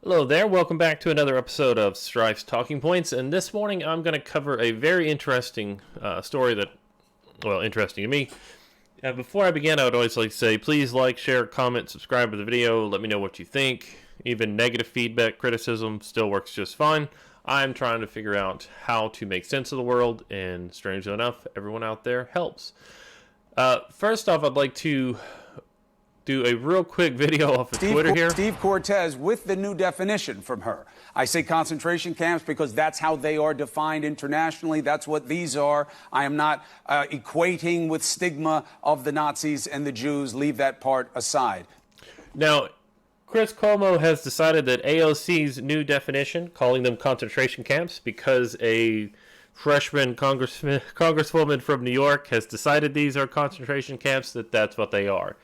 Hello there, welcome back to another episode of Strife's Talking Points, and this morning I'm going to cover a very interesting story interesting to me. Before I begin, I would always like to say, please like, share, comment, subscribe to the video, let me know what you think. Even negative feedback, criticism still works just fine. I'm trying to figure out how to make sense of the world, and strangely enough, everyone out there helps. First off, I'd like to do a real quick video off of Twitter here. Steve Cortez with the new definition from her. I say concentration camps because that's how they are defined internationally. That's what these are. I am not equating with stigma of the Nazis and the Jews. Leave that part aside. Now, Chris Cuomo has decided that AOC's new definition, calling them concentration camps, because a freshman congresswoman from New York has decided these are concentration camps, that's what they are.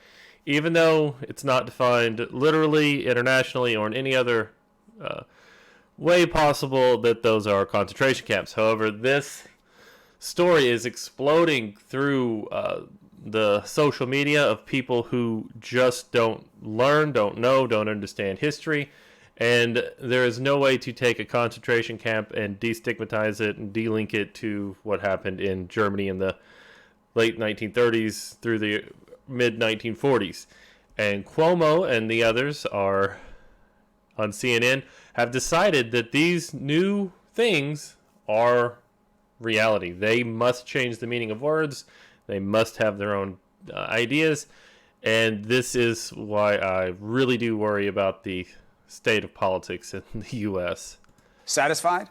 Even though it's not defined literally, internationally, or in any other way possible that those are concentration camps. However, this story is exploding through the social media of people who just don't learn, don't know, don't understand history. And there is no way to take a concentration camp and destigmatize it and delink it to what happened in Germany in the late 1930s through the mid-1940s. And Cuomo and the others are on CNN have decided that these new things are reality. They must change the meaning of words. They must have their own ideas. And this is why I really do worry about the state of politics in the U.S. Satisfied?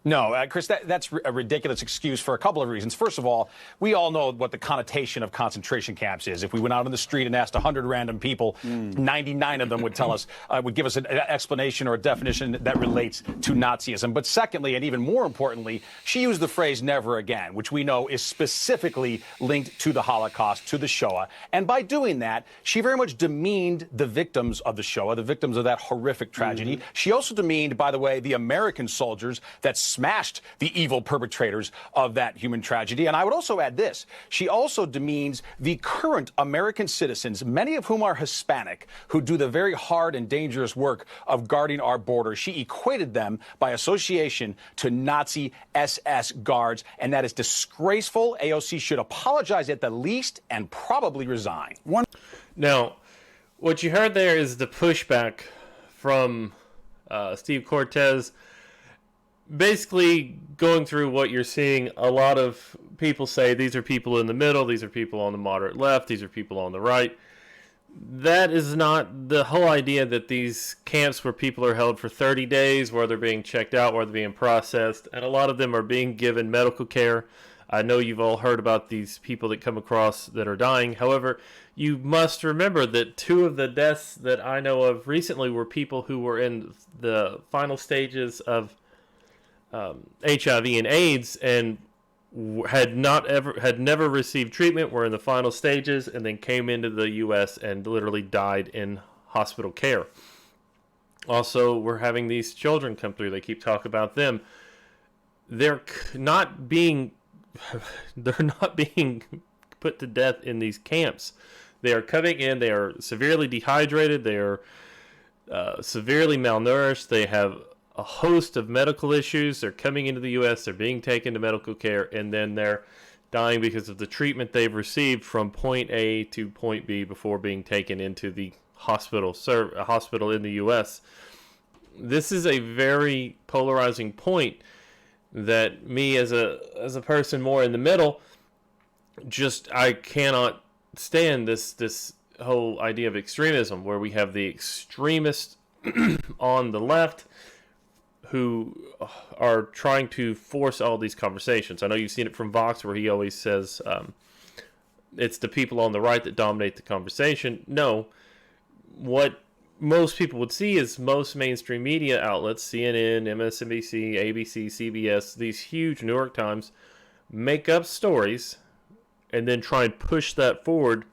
No, Chris, that's a ridiculous excuse for a couple of reasons. First of all, we all know what the connotation of concentration camps is. If we went out on the street and asked 100 random people, 99 of them would tell us, would give us an explanation or a definition that relates to Nazism. But secondly, and even more importantly, she used the phrase never again, which we know is specifically linked to the Holocaust, to the Shoah. And by doing that, she very much demeaned the victims of the Shoah, the victims of that horrific tragedy. She also demeaned, by the way, the American soldiers that smashed the evil perpetrators of that human tragedy. And I would also add this. She also demeans the current American citizens, many of whom are Hispanic, who do the very hard and dangerous work of guarding our border. She equated them by association to Nazi SS guards, and that is disgraceful. AOC should apologize at the least and probably resign. Now, what you heard there is the pushback from Steve Cortez, basically going through what you're seeing. A lot of people say these are people in the middle, these are people on the moderate left, these are people on the right. That is not the whole idea, that these camps where people are held for 30 days, where they're being checked out, where they're being processed, and a lot of them are being given medical care. I know you've all heard about these people that come across that are dying. However, you must remember that 2 of the deaths that I know of recently were people who were in the final stages of HIV and AIDS and had never received treatment, were in the final stages, and then came into the U.S. and literally died in hospital care. Also, we're having these children come through. They keep talking about them. They're not being put to death in these camps. They are coming in. They are severely dehydrated. They are severely malnourished. They have a host of medical issues. They're coming into the U.S., they're being taken to medical care, and then they're dying because of the treatment they've received from point A to point B before being taken into the hospital in the U.S. This is a very polarizing point that me as a person more in the middle, I cannot stand this whole idea of extremism, where we have the extremists on the left who are trying to force all these conversations. I know you've seen it from Vox, where he always says it's the people on the right that dominate the conversation. No, what most people would see is most mainstream media outlets, CNN, MSNBC, ABC, CBS, these huge New York Times, make up stories and then try and push that forward.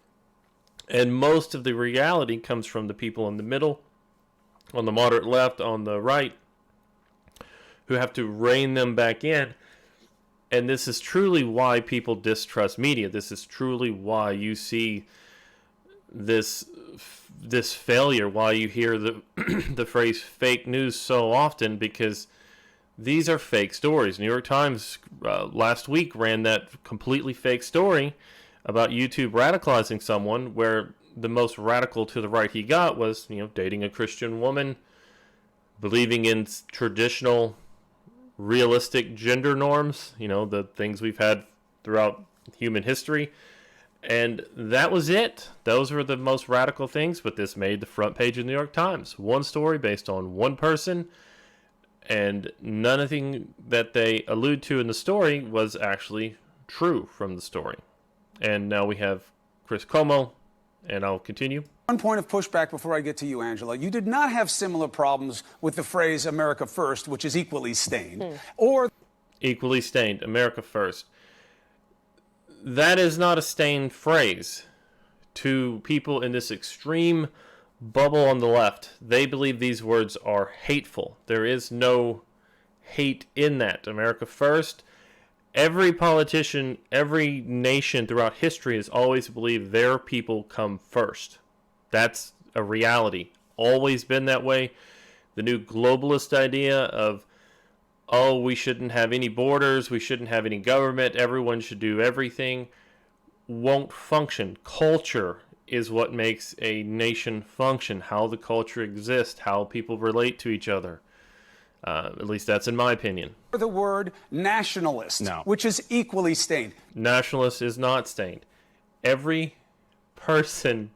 And most of the reality comes from the people in the middle, on the moderate left, on the right, who have to rein them back in. And this is truly why people distrust media. This is truly why you see this failure, why you hear the the phrase fake news so often, because these are fake stories. New York Times last week ran that completely fake story about YouTube radicalizing someone, where the most radical to the right he got was, dating a Christian woman, believing in traditional, realistic gender norms, the things we've had throughout human history. And that was it. Those were the most radical things, but this made the front page of the New York Times. One story based on one person, and nothing that they allude to in the story was actually true from the story. And now we have Chris Cuomo, and I'll continue. One point of pushback before I get to you, Angela. You did not have similar problems with the phrase America First, which is equally stained, or Equally stained, America First. That is not a stained phrase to people in this extreme bubble on the left. They believe these words are hateful. There is no hate in that. America First. Every politician, every nation throughout history has always believed their people come first. That's a reality. Always been that way. The new globalist idea of, we shouldn't have any borders, we shouldn't have any government, everyone should do everything, won't function. Culture is what makes a nation function, how the culture exists, how people relate to each other. At least that's in my opinion. the word nationalist, No. which is equally stained. Nationalist is not stained. Every person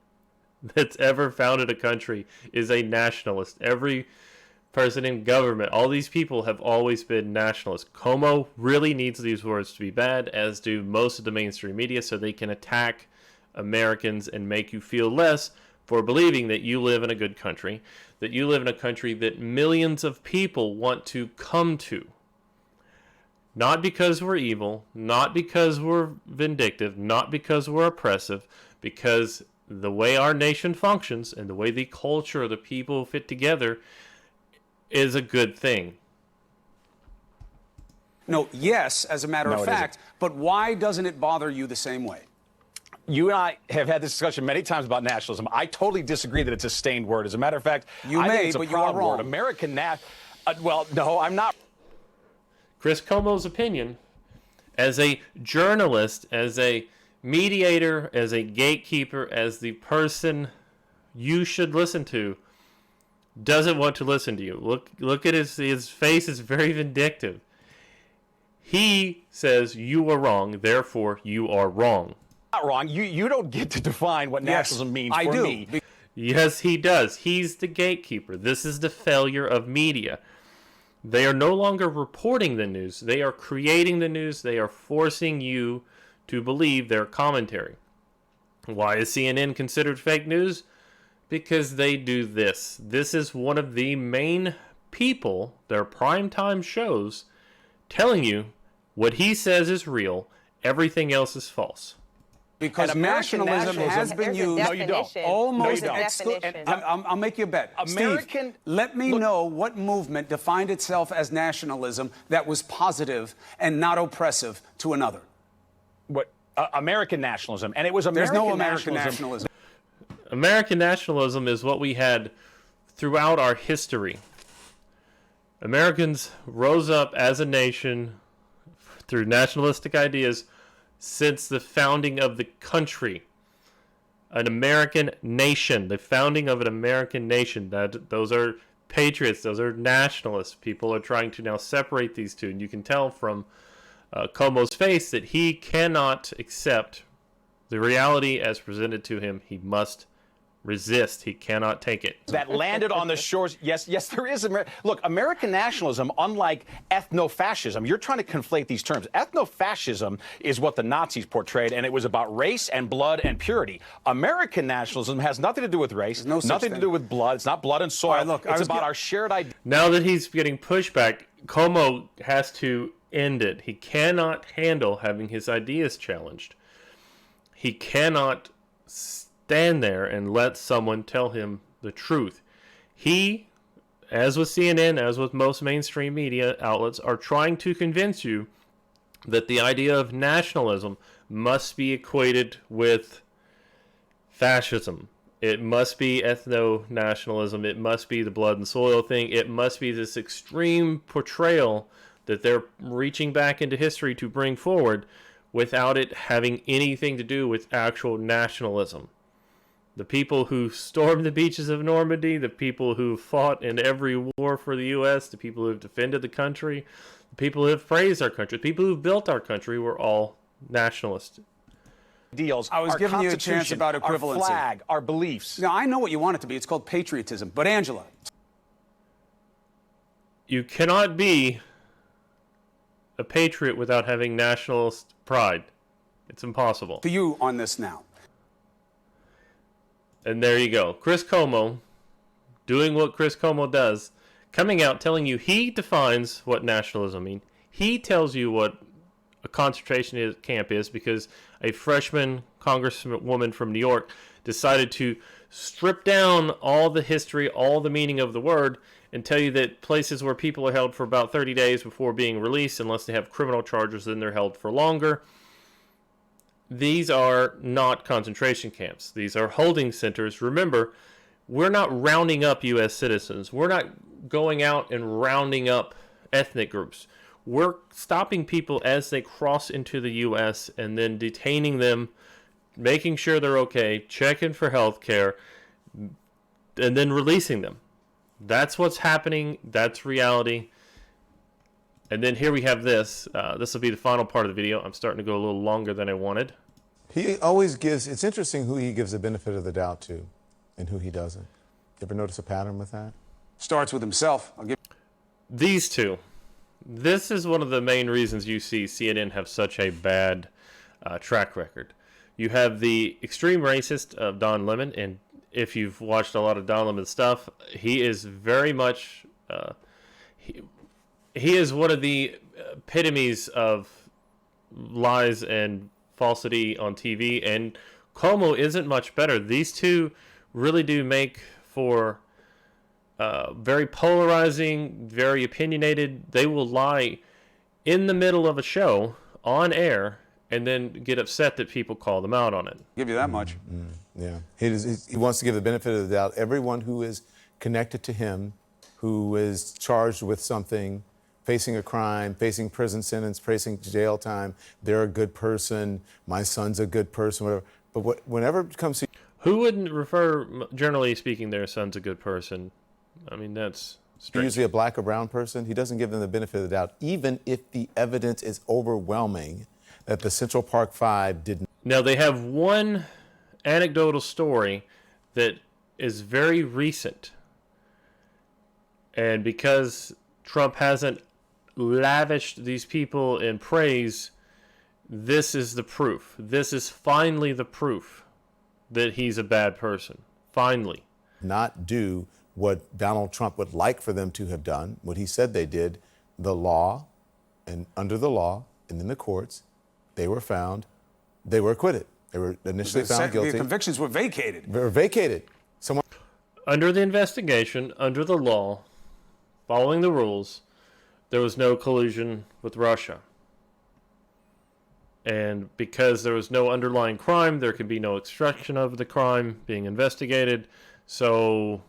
that's ever founded a country is a nationalist. Every person in government, all these people have always been nationalists. Cuomo really needs these words to be bad, as do most of the mainstream media, so they can attack Americans and make you feel less for believing that you live in a good country, that you live in a country that millions of people want to come to. Not because we're evil, not because we're vindictive, not because we're oppressive, because the way our nation functions and the way the culture of the people fit together is a good thing. No, yes, as a matter No, of it fact, but why doesn't it bother you the same way? You and I have had this discussion many times about nationalism. I totally disagree that it's a stained word. As a matter of fact, You I may, think it's a but you are proud wrong. word. American well, no, I'm not. Chris Cuomo's opinion, as a journalist, as a mediator, as a gatekeeper, as the person you should listen to, doesn't want to listen to you. Look at his face is very vindictive. He says you are wrong, therefore you are wrong. Not wrong. You don't get to define what nationalism means I for do. me. Yes, he does. He's the gatekeeper. This is the failure of media. They are no longer reporting the news. They are creating the news. They are forcing you to believe their commentary. Why is CNN considered fake news? Because they do this. This is one of the main people, their primetime shows, telling you what he says is real, everything else is false. Because And American nationalism has nationalism- been There's a used. No, you don't. definition. Almost There's a exclu- definition. I'll make you a bet. American- Steve, let me know what movement defined itself as nationalism that was positive and not oppressive to another. What American nationalism, and it was There's American no American nationalism. nationalism. American nationalism is what we had throughout our history. Americans rose up as a nation through nationalistic ideas since the founding of the country. An American nation, the founding of an American nation. Those are patriots, those are nationalists. People are trying to now separate these two, and you can tell from Cuomo's face that he cannot accept the reality as presented to him. He must resist. He cannot take it. That landed on the shores. Yes, there is. Look, American nationalism, unlike ethno-fascism, you're trying to conflate these terms. Ethno-fascism is what the Nazis portrayed, and it was about race and blood and purity. American nationalism has nothing to do with race, no such nothing to thing. do with blood. It's not blood and soil. All right, look, it's about our shared identity. Now that he's getting pushback, Cuomo has to end it. He cannot handle having his ideas challenged. He cannot stand there and let someone tell him the truth. He, as with CNN, as with most mainstream media outlets, are trying to convince you that the idea of nationalism must be equated with fascism. It must be ethno-nationalism. It must be the blood and soil thing. It must be this extreme portrayal that they're reaching back into history to bring forward without it having anything to do with actual nationalism. The people who stormed the beaches of Normandy, the people who fought in every war for the U.S., the people who have defended the country, the people who have praised our country, the people who have built our country were all nationalists. Deals. I was giving you a chance about equivalency. Our flag, our beliefs. Now, I know what you want it to be. It's called patriotism. But, Angela. You cannot be a patriot without having nationalist pride. It's impossible. To you on this now. And there you go. Chris Cuomo, doing what Chris Cuomo does, coming out telling you he defines what nationalism means. He tells you what a concentration camp is because a freshman congresswoman from New York decided to strip down all the history, all the meaning of the word, and tell you that places where people are held for about 30 days before being released, unless they have criminal charges, then they're held for longer. These are not concentration camps. These are holding centers. Remember, we're not rounding up U.S. citizens. We're not going out and rounding up ethnic groups. We're stopping people as they cross into the U.S. and then detaining them, making sure they're okay, checking for health care, and then releasing them. That's what's happening. That's reality. And then here we have this. This will be the final part of the video. I'm starting to go a little longer than I wanted. He always gives, it's interesting who he gives the benefit of the doubt to and who he doesn't. You ever notice a pattern with that? Starts with himself. I'll give These two. This is one of the main reasons you see CNN have such a bad track record. You have the extreme racist of Don Lemon, and if you've watched a lot of Don Lemon stuff, he is very much, he is one of the epitomes of lies and falsity on TV, and Cuomo isn't much better. These two really do make for very polarizing, very opinionated. They will lie in the middle of a show on air and then get upset that people call them out on it. you that much. Yeah. He wants to give the benefit of the doubt. Everyone who is connected to him, who is charged with something, facing a crime, facing prison sentence, facing jail time, they're a good person, my son's a good person, whatever. But whenever it comes to... Who wouldn't refer, generally speaking, their son's a good person? I mean, that's strange. Usually a black or brown person, he doesn't give them the benefit of the doubt, even if the evidence is overwhelming that the Central Park Five didn't. Now, they have one anecdotal story that is very recent. And because Trump hasn't lavished these people in praise, this is the proof. This is finally the proof that he's a bad person. Finally. Not do what Donald Trump would like for them to have done, what he said they did, the law, and under the law, and in the courts, they were acquitted. They were initially found guilty. The convictions were vacated. They were vacated. Under the investigation, under the law, following the rules, there was no collusion with Russia. And because there was no underlying crime, there could be no extraction of the crime being investigated. So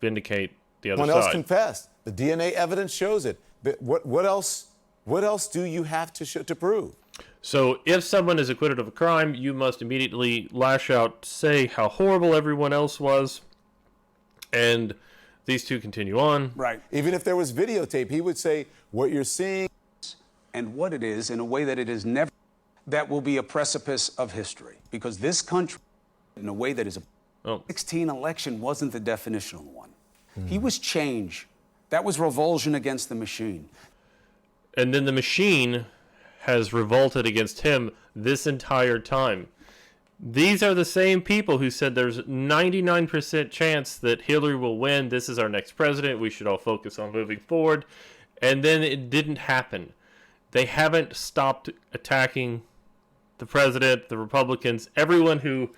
vindicate the other side. Someone else confessed. The DNA evidence shows it. But what else do you have to prove? So if someone is acquitted of a crime, you must immediately lash out, say how horrible everyone else was, and these two continue on. Right. Even if there was videotape, he would say, what you're seeing... And what it is in a way that it is never... That will be a precipice of history. Because this country, in a way that is a... 16 election wasn't the definitional one. He was change. That was revulsion against the machine. And then the machine has revolted against him this entire time. These are the same people who said there's 99% chance that Hillary will win. This is our next president. We should all focus on moving forward. And then it didn't happen. They haven't stopped attacking the president, the Republicans, everyone who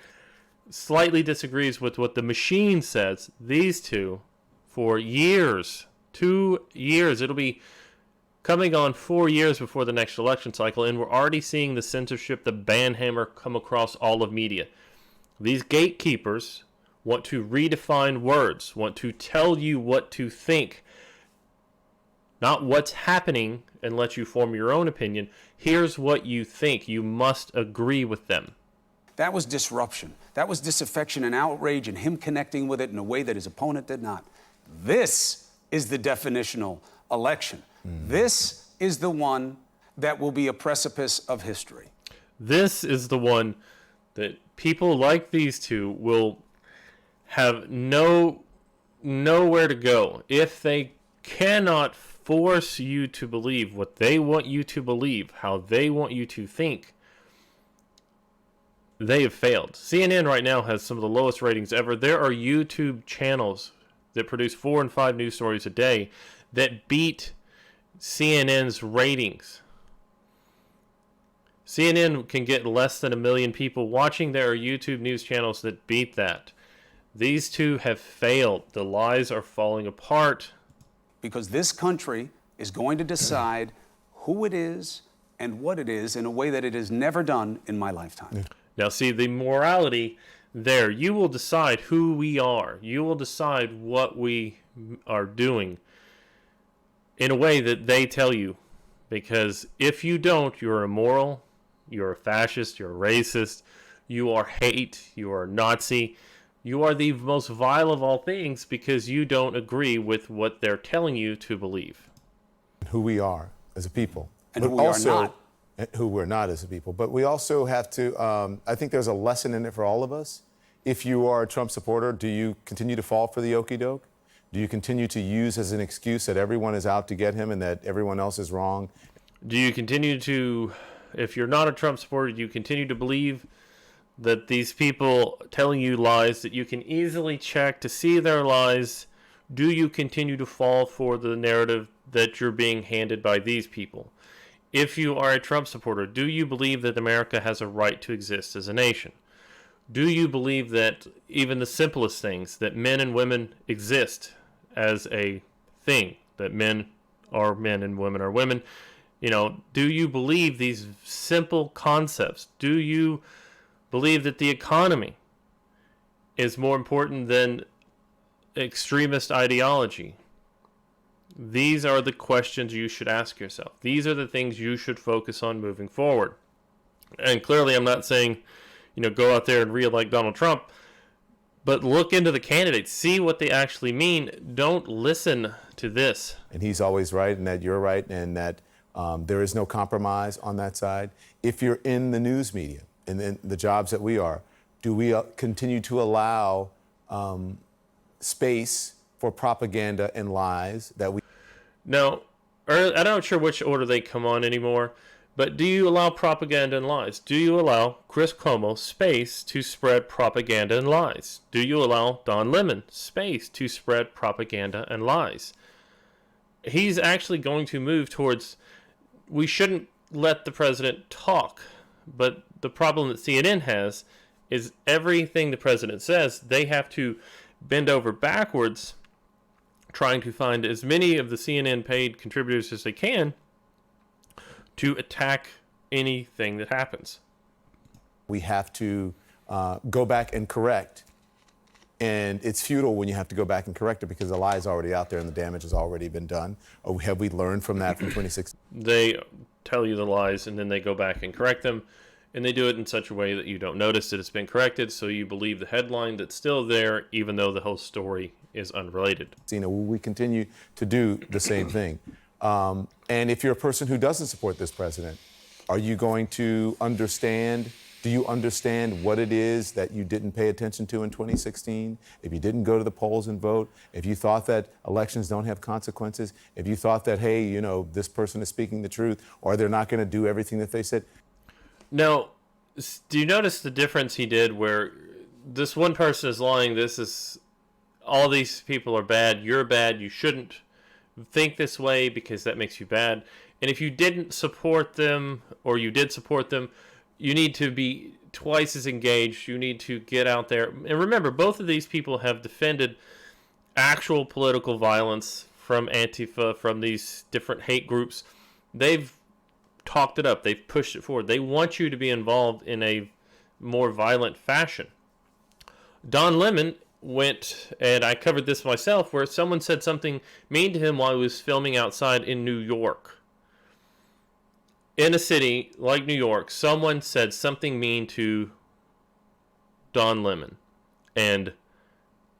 slightly disagrees with what the machine says. These two, for years, 2 years, it'll be coming on 4 years before the next election cycle, and we're already seeing the censorship, the ban hammer come across all of media. These gatekeepers want to redefine words, want to tell you what to think, not what's happening, and let you form your own opinion. Here's what you think. You must agree with them. That was disruption. That was disaffection and outrage and him connecting with it in a way that his opponent did not. This is the definitional election. This is the one that will be a precipice of history. This is the one that people like these two will have nowhere to go. If they cannot force you to believe what they want you to believe, how they want you to think, they have failed. CNN right now has some of the lowest ratings ever. There are YouTube channels that produce 4 and 5 news stories a day that beat CNN's ratings. CNN can get less than 1 million people watching. There are YouTube news channels that beat that. These two have failed. The lies are falling apart. Because this country is going to decide who it is and what it is in a way that it has never done in my lifetime. Now, see, the morality there, you will decide who we are. You will decide what we are doing in a way that they tell you. Because if you don't, you're immoral, you're a fascist, you're a racist, you are hate, you are a Nazi. You are the most vile of all things because you don't agree with what they're telling you to believe. Who we are as a people. And who we are not. Who we're not as a people. But we also have to, I think there's a lesson in it for all of us. If you are a Trump supporter, do you continue to fall for the okie doke? Do you continue to use as an excuse that everyone is out to get him and that everyone else is wrong? Do you continue to, if you're not a Trump supporter, do you continue to believe that these people telling you lies that you can easily check to see their lies? Do you continue to fall for the narrative that you're being handed by these people? If you are a Trump supporter, do you believe that America has a right to exist as a nation? Do you believe that even the simplest things, that men and women exist as a thing, that men are men and women are women? You know, do you believe these simple concepts? Do you believe that the economy is more important than extremist ideology? These are the questions you should ask yourself. These are the things you should focus on moving forward. And clearly, I'm not saying, go out there and re-elect Donald Trump, but look into the candidates, see what they actually mean. Don't listen to this. And he's always right, and that you're right, and that there is no compromise on that side. If you're in the news media, and in the jobs that we are, do we continue to allow space for propaganda and lies that we... Now, I'm not sure which order they come on anymore, but do you allow propaganda and lies? Do you allow Chris Cuomo space to spread propaganda and lies? Do you allow Don Lemon space to spread propaganda and lies? He's actually going to move towards, we shouldn't let the president talk, but the problem that CNN has is everything the president says, they have to bend over backwards trying to find as many of the CNN paid contributors as they can to attack anything that happens. We have to go back and correct. And it's futile when you have to go back and correct it because the lie is already out there and the damage has already been done. Or have we learned from that from 2016? They tell you the lies and then they go back and correct them. And they do it in such a way that you don't notice that it's been corrected, so you believe the headline that's still there, even though the whole story is unrelated. We continue to do the same thing. And if you're a person who doesn't support this president, are you going to understand? Do you understand what it is that you didn't pay attention to in 2016? If you didn't go to the polls and vote, if you thought that elections don't have consequences, if you thought that, hey, this person is speaking the truth, or they're not going to do everything that they said. Now, do you notice the difference he did where this one person is lying, this is, all these people are bad, you're bad, you shouldn't think this way because that makes you bad. And if you didn't support them, or you did support them, you need to be twice as engaged, you need to get out there. And remember, both of these people have defended actual political violence from Antifa, from these different hate groups. They've talked it up. They've pushed it forward. They want you to be involved in a more violent fashion. Don Lemon went, and I covered this myself, where someone said something mean to him while he was filming outside in New York. In a city like New York, someone said something mean to Don Lemon. And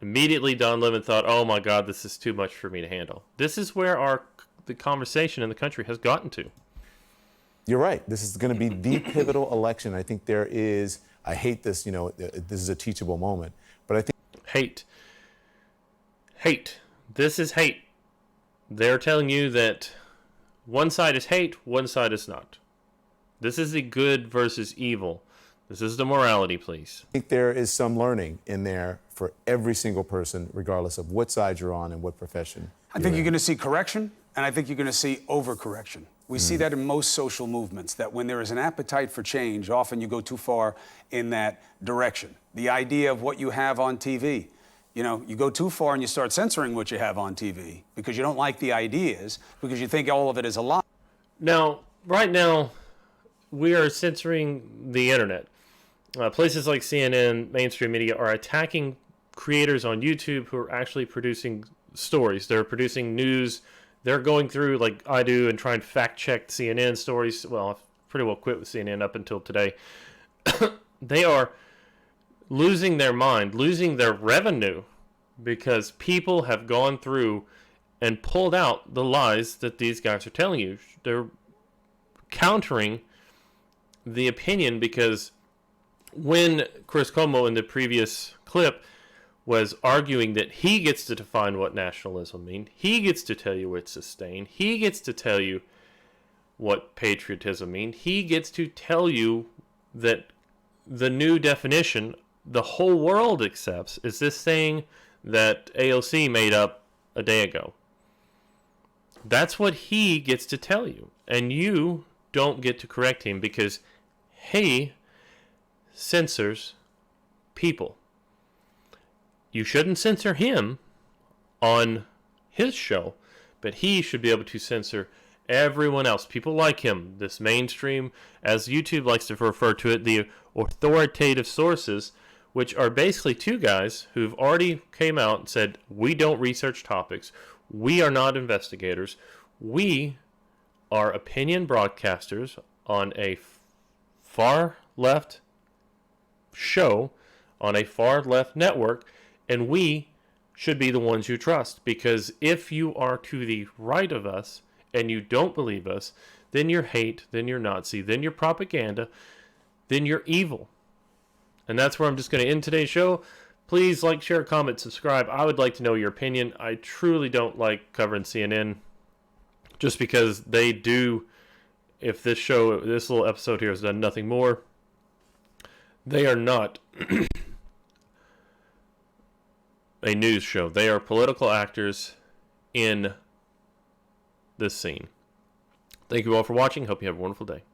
immediately Don Lemon thought, oh my God, this is too much for me to handle. This is where the conversation in the country has gotten to. You're right. This is going to be the pivotal election. I think there is, I hate this, this is a teachable moment, but I think. Hate. This is hate. They're telling you that one side is hate, one side is not. This is the good versus evil. This is the morality, please. I think there is some learning in there for every single person, regardless of what side you're on and what profession. I think you're going to see correction, and I think you're going to see overcorrection. We see that in most social movements, that when there is an appetite for change, often you go too far in that direction. The idea of what you have on TV. You go too far and you start censoring what you have on TV because you don't like the ideas, because you think all of it is a lie. Now, right now, we are censoring the internet. Places like CNN, mainstream media, are attacking creators on YouTube who are actually producing stories. They're producing news. They're going through, like I do, and trying to fact-check CNN stories. Well, I've pretty well quit with CNN up until today. They are losing their mind, losing their revenue, because people have gone through and pulled out the lies that these guys are telling you. They're countering the opinion, because when Chris Cuomo in the previous clip was arguing that he gets to define what nationalism means, he gets to tell you what sustain, he gets to tell you what patriotism means, he gets to tell you that the new definition the whole world accepts is this thing that AOC made up a day ago. That's what he gets to tell you. And you don't get to correct him because he censors people. You shouldn't censor him on his show, but he should be able to censor everyone else. People like him, this mainstream, as YouTube likes to refer to it, the authoritative sources, which are basically two guys who've already came out and said, we don't research topics. We are not investigators. We are opinion broadcasters on a far left show, on a far left network, and we should be the ones you trust. Because if you are to the right of us and you don't believe us, then you're hate, then you're Nazi, then you're propaganda, then you're evil. And that's where I'm just going to end today's show. Please like, share, comment, subscribe. I would like to know your opinion. I truly don't like covering CNN just because they do, if this little episode here has done nothing more, they are not a news show. They are political actors in this scene. Thank you all for watching. Hope you have a wonderful day.